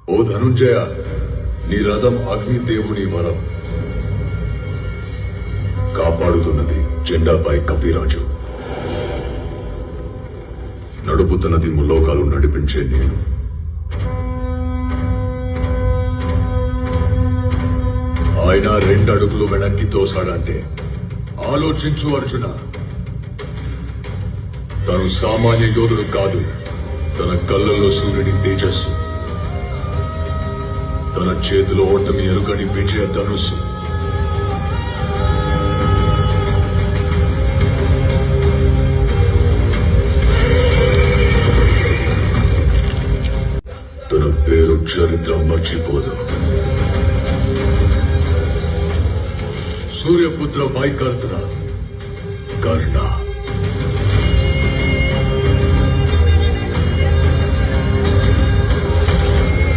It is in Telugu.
ఓ ధనుంజయ, నీ రథం అగ్నిదేవుని వరం. కాపాడుతున్నది జెండాపై కపిరాజు, నడుపుతున్నది ముల్లోకాలు నడిపించే నేను. ఆయన 2 అడుగులు వెనక్కి తోసాడంటే ఆలోచించు అర్జున. తను సామాన్య యోధుడు కాదు, తన కళ్ళల్లో సూర్యుడి తేజస్సు, తన చేతిలో ఓటమి ఎరుగని విజయ ధనుస్సు. తన పేరు చరిత్ర మర్చిపోదు. సూర్యపుత్ర వైకర్త కర్ణ.